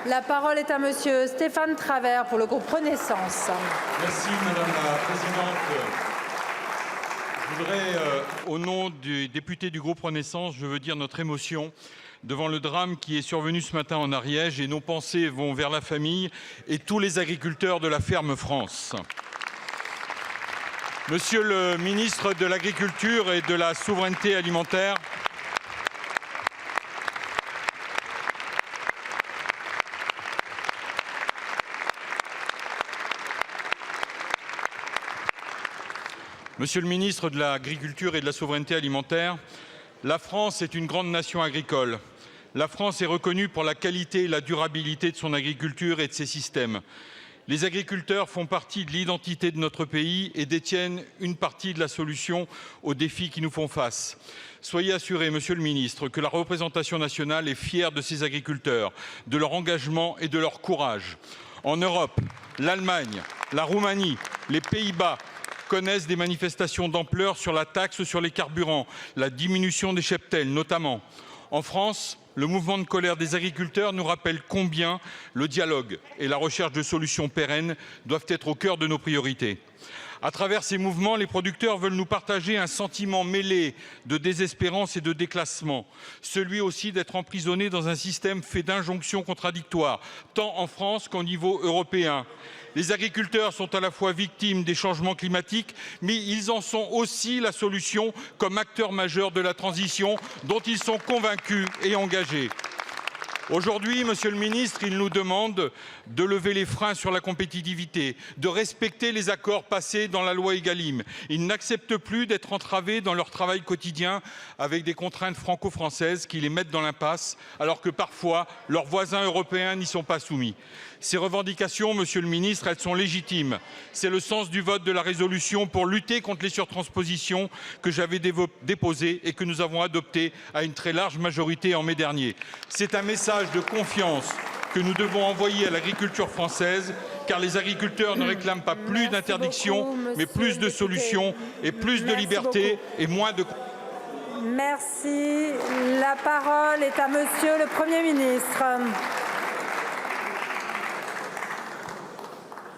La parole est à monsieur Stéphane Travert pour le groupe Renaissance. Merci Madame la Présidente. Je voudrais, au nom des députés du groupe Renaissance, je veux dire notre émotion devant le drame qui est survenu ce matin en Ariège, et nos pensées vont vers la famille et tous les agriculteurs de la ferme France. Monsieur le ministre de l'Agriculture et de la Souveraineté alimentaire, Monsieur le ministre de l'Agriculture et de la Souveraineté alimentaire, la France est une grande nation agricole. La France est reconnue pour la qualité et la durabilité de son agriculture et de ses systèmes. Les agriculteurs font partie de l'identité de notre pays et détiennent une partie de la solution aux défis qui nous font face. Soyez assuré, monsieur le ministre, que la représentation nationale est fière de ces agriculteurs, de leur engagement et de leur courage. En Europe, l'Allemagne, la Roumanie, les Pays-Bas connaissent des manifestations d'ampleur sur la taxe sur les carburants, la diminution des cheptels notamment. En France, le mouvement de colère des agriculteurs nous rappelle combien le dialogue et la recherche de solutions pérennes doivent être au cœur de nos priorités. À travers ces mouvements, les producteurs veulent nous partager un sentiment mêlé de désespérance et de déclassement, celui aussi d'être emprisonnés dans un système fait d'injonctions contradictoires, tant en France qu'au niveau européen. Les agriculteurs sont à la fois victimes des changements climatiques, mais ils en sont aussi la solution comme acteurs majeurs de la transition dont ils sont convaincus et engagés. Aujourd'hui, monsieur le ministre, ils nous demandent de lever les freins sur la compétitivité, de respecter les accords passés dans la loi Egalim. Ils n'acceptent plus d'être entravés dans leur travail quotidien avec des contraintes franco-françaises qui les mettent dans l'impasse, alors que parfois leurs voisins européens n'y sont pas soumis. Ces revendications, monsieur le ministre, elles sont légitimes. C'est le sens du vote de la résolution pour lutter contre les surtranspositions que j'avais déposée et que nous avons adoptée à une très large majorité en mai dernier. C'est un message de confiance que nous devons envoyer à l'agriculture française, car les agriculteurs ne réclament pas plus d'interdictions, mais plus de solutions et plus de liberté et moins de... Merci. La parole est à monsieur le Premier ministre.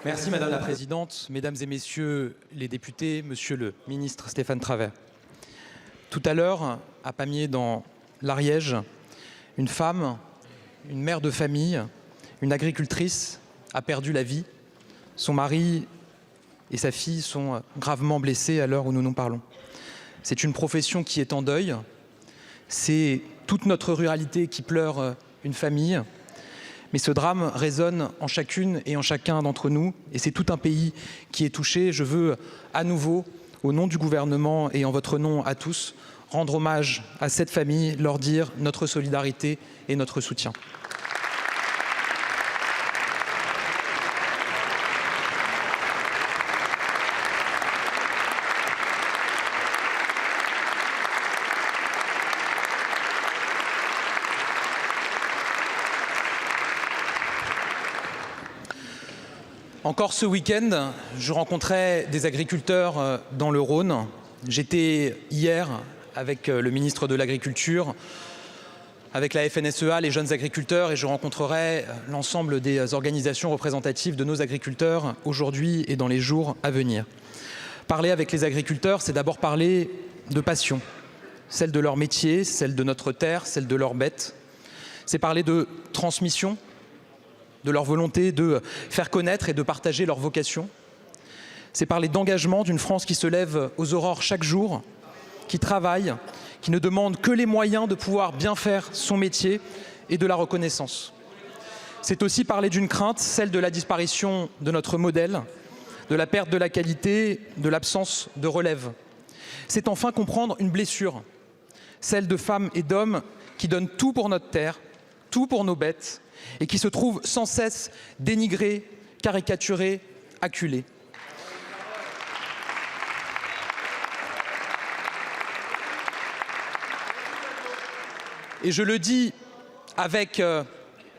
Merci Madame la Présidente, Mesdames et Messieurs les députés, Monsieur le ministre Stéphane Travert. Tout à l'heure, à Pamiers dans l'Ariège, une femme, une mère de famille, une agricultrice a perdu la vie. Son mari et sa fille sont gravement blessés à l'heure où nous nous parlons. C'est une profession qui est en deuil. C'est toute notre ruralité qui pleure une famille. Mais ce drame résonne en chacune et en chacun d'entre nous, et c'est tout un pays qui est touché. Je veux à nouveau, au nom du gouvernement et en votre nom à tous, rendre hommage à cette famille, leur dire notre solidarité et notre soutien. Encore ce week-end, je rencontrais des agriculteurs dans le Rhône. J'étais hier avec le ministre de l'Agriculture, avec la FNSEA, les jeunes agriculteurs, et je rencontrerai l'ensemble des organisations représentatives de nos agriculteurs aujourd'hui et dans les jours à venir. Parler avec les agriculteurs, c'est d'abord parler de passion, celle de leur métier, celle de notre terre, celle de leurs bêtes. C'est parler de transmission, de leur volonté de faire connaître et de partager leur vocation. C'est parler d'engagement d'une France qui se lève aux aurores chaque jour, qui travaille, qui ne demande que les moyens de pouvoir bien faire son métier et de la reconnaissance. C'est aussi parler d'une crainte, celle de la disparition de notre modèle, de la perte de la qualité, de l'absence de relève. C'est enfin comprendre une blessure, celle de femmes et d'hommes qui donnent tout pour notre terre, tout pour nos bêtes, et qui se trouvent sans cesse dénigrés, caricaturés, acculés. Et je le dis avec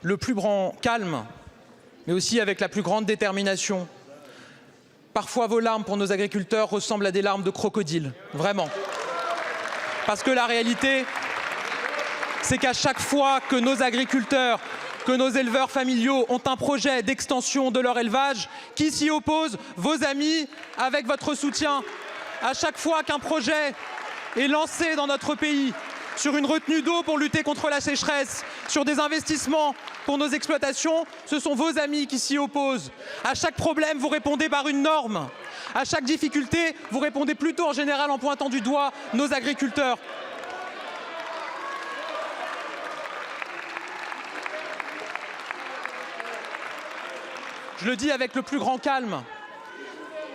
le plus grand calme, mais aussi avec la plus grande détermination. Parfois, vos larmes pour nos agriculteurs ressemblent à des larmes de crocodile, vraiment. Parce que la réalité, c'est qu'à chaque fois que nos agriculteurs que nos éleveurs familiaux ont un projet d'extension de leur élevage. Qui s'y oppose? Vos amis, avec votre soutien. À chaque fois qu'un projet est lancé dans notre pays, sur une retenue d'eau pour lutter contre la sécheresse, sur des investissements pour nos exploitations, ce sont vos amis qui s'y opposent. À chaque problème, vous répondez par une norme. À chaque difficulté, vous répondez plutôt en général en pointant du doigt nos agriculteurs. Je le dis avec le plus grand calme.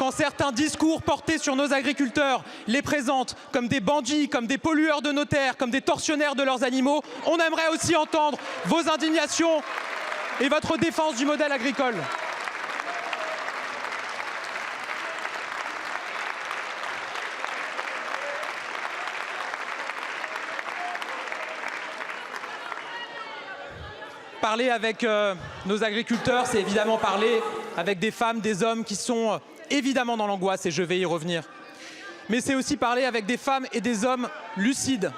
Quand certains discours portés sur nos agriculteurs les présentent comme des bandits, comme des pollueurs de nos terres, comme des tortionnaires de leurs animaux, on aimerait aussi entendre vos indignations et votre défense du modèle agricole. Parler avec nos agriculteurs, c'est évidemment parler avec des femmes, des hommes qui sont évidemment dans l'angoisse, et je vais y revenir. Mais c'est aussi parler avec des femmes et des hommes lucides.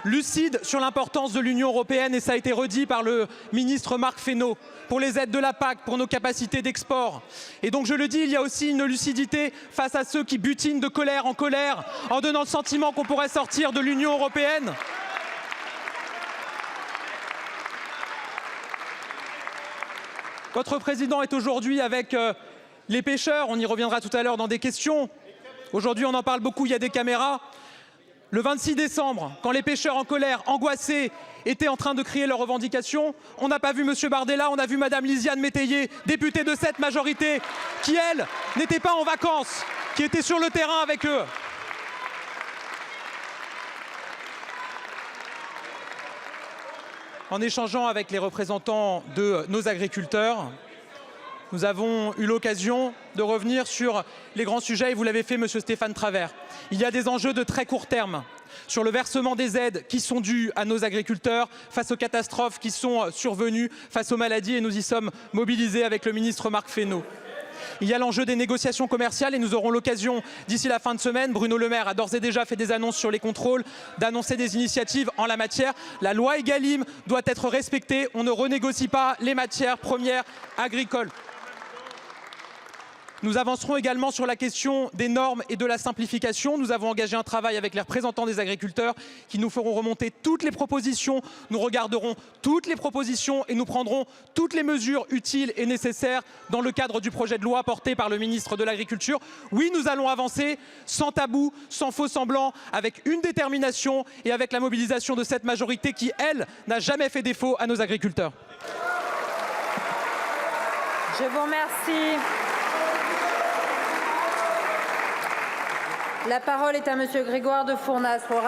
Lucides sur l'importance de l'Union européenne, et ça a été redit par le ministre Marc Fesneau, pour les aides de la PAC, pour nos capacités d'export. Et donc je le dis, il y a aussi une lucidité face à ceux qui butinent de colère, en donnant le sentiment qu'on pourrait sortir de l'Union européenne. Votre président est aujourd'hui avec les pêcheurs, on y reviendra tout à l'heure dans des questions. Aujourd'hui, on en parle beaucoup, il y a des caméras. Le 26 décembre, quand les pêcheurs en colère, angoissés, étaient en train de crier leurs revendications, on n'a pas vu M. Bardella, on a vu Mme Lisiane Métayer, députée de cette majorité, qui, elle, n'était pas en vacances, qui était sur le terrain avec eux. En échangeant avec les représentants de nos agriculteurs, nous avons eu l'occasion de revenir sur les grands sujets, et vous l'avez fait, monsieur Stéphane Travert. Il y a des enjeux de très court terme sur le versement des aides qui sont dues à nos agriculteurs face aux catastrophes qui sont survenues, face aux maladies, et nous y sommes mobilisés avec le ministre Marc Fesneau. Il y a l'enjeu des négociations commerciales, et nous aurons l'occasion, d'ici la fin de semaine, Bruno Le Maire a d'ores et déjà fait des annonces sur les contrôles, d'annoncer des initiatives en la matière. La loi Egalim doit être respectée, on ne renégocie pas les matières premières agricoles. Nous avancerons également sur la question des normes et de la simplification. Nous avons engagé un travail avec les représentants des agriculteurs qui nous feront remonter toutes les propositions. Nous regarderons toutes les propositions et nous prendrons toutes les mesures utiles et nécessaires dans le cadre du projet de loi porté par le ministre de l'Agriculture. Oui, nous allons avancer sans tabou, sans faux semblants, avec une détermination et avec la mobilisation de cette majorité qui, elle, n'a jamais fait défaut à nos agriculteurs. Je vous remercie. La parole est à monsieur Grégoire de Fournas pour